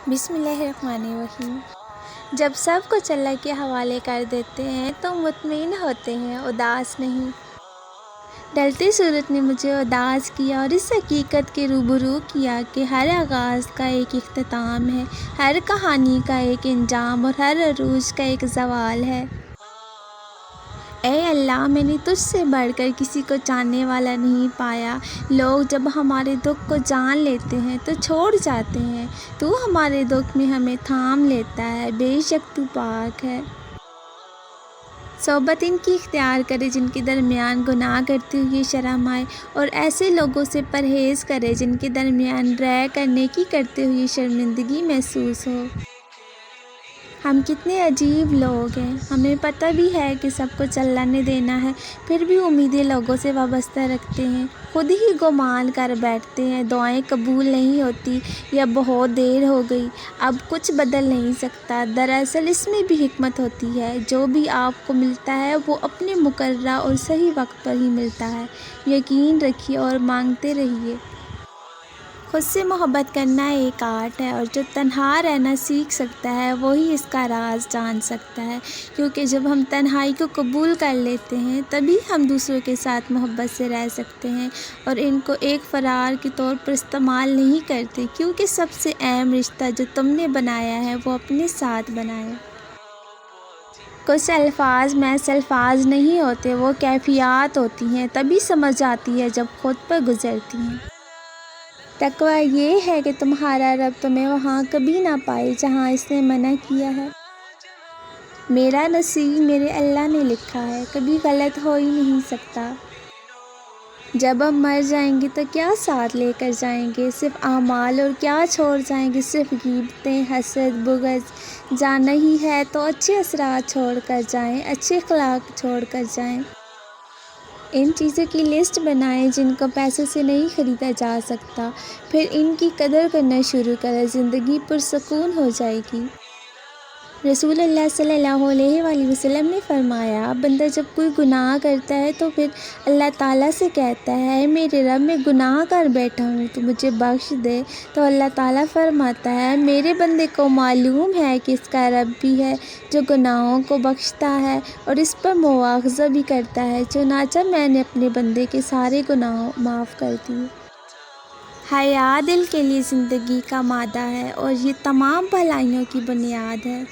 بسم اللہ الرحمن الرحیم۔ جب سب کچھ اللہ کے حوالے کر دیتے ہیں تو مطمئن ہوتے ہیں، اداس نہیں۔ ڈھلتے سورج نے مجھے اداس کیا اور اس حقیقت کے روبرو کیا کہ ہر آغاز کا ایک اختتام ہے، ہر کہانی کا ایک انجام اور ہر عروج کا ایک زوال ہے۔ اے اللہ، میں نے تجھ سے بڑھ کر کسی کو جاننے والا نہیں پایا۔ لوگ جب ہمارے دکھ کو جان لیتے ہیں تو چھوڑ جاتے ہیں، تو ہمارے دکھ میں ہمیں تھام لیتا ہے۔ بے شک تو پاک ہے۔ صحبت ان کی اختیار کرے جن کے درمیان گناہ کرتے ہوئے شرم آئے، اور ایسے لوگوں سے پرہیز کرے جن کے درمیان رے کرنے کی کرتے ہوئے شرمندگی محسوس ہو۔ ہم کتنے عجیب لوگ ہیں، ہمیں پتہ بھی ہے کہ سب کچھ اللہ نے دینا ہے، پھر بھی امیدیں لوگوں سے وابستہ رکھتے ہیں، خود ہی گمان کر بیٹھتے ہیں دعائیں قبول نہیں ہوتی یا بہت دیر ہو گئی، اب کچھ بدل نہیں سکتا۔ دراصل اس میں بھی حکمت ہوتی ہے، جو بھی آپ کو ملتا ہے وہ اپنے مقررہ اور صحیح وقت پر ہی ملتا ہے۔ یقین رکھیے اور مانگتے رہیے۔ خود سے محبت کرنا ایک آرٹ ہے، اور جو تنہا رہنا سیکھ سکتا ہے وہی اس کا راز جان سکتا ہے، کیونکہ جب ہم تنہائی کو قبول کر لیتے ہیں تبھی ہم دوسروں کے ساتھ محبت سے رہ سکتے ہیں اور ان کو ایک فرار کے طور پر استعمال نہیں کرتے، کیونکہ سب سے اہم رشتہ جو تم نے بنایا ہے وہ اپنے ساتھ بنایا۔ کچھ الفاظ محض الفاظ نہیں ہوتے، وہ کیفیات ہوتی ہیں، تبھی سمجھ آتی ہے جب خود پر گزرتی ہیں۔ تقویٰ یہ ہے کہ تمہارا رب تمہیں وہاں کبھی نہ پائے جہاں اس نے منع کیا ہے۔ میرا نصیب میرے اللہ نے لکھا ہے، کبھی غلط ہو ہی نہیں سکتا۔ جب ہم مر جائیں گے تو کیا ساتھ لے کر جائیں گے؟ صرف اعمال، اور کیا چھوڑ جائیں گے؟ صرف غیبتیں، حسد، بغض۔ جانا ہی ہے تو اچھے اثرات چھوڑ کر جائیں، اچھے اخلاق چھوڑ کر جائیں۔ ان چیزوں کی لسٹ بنائیں جن کو پیسوں سے نہیں خریدا جا سکتا، پھر ان کی قدر کرنا شروع کریں، زندگی پرسکون ہو جائے گی۔ رسول اللہ صلی اللہ علیہ وآلہ وسلم نے فرمایا، بندہ جب کوئی گناہ کرتا ہے تو پھر اللہ تعالیٰ سے کہتا ہے، اے میرے رب، میں گناہ کر بیٹھا ہوں، تو مجھے بخش دے۔ تو اللہ تعالیٰ فرماتا ہے، میرے بندے کو معلوم ہے کہ اس کا رب بھی ہے جو گناہوں کو بخشتا ہے اور اس پر مواخذہ بھی کرتا ہے، چنانچہ میں نے اپنے بندے کے سارے گناہ معاف کر دیے۔ حیا دل کے لیے زندگی کا مادہ ہے اور یہ تمام بھلائیوں کی بنیاد ہے۔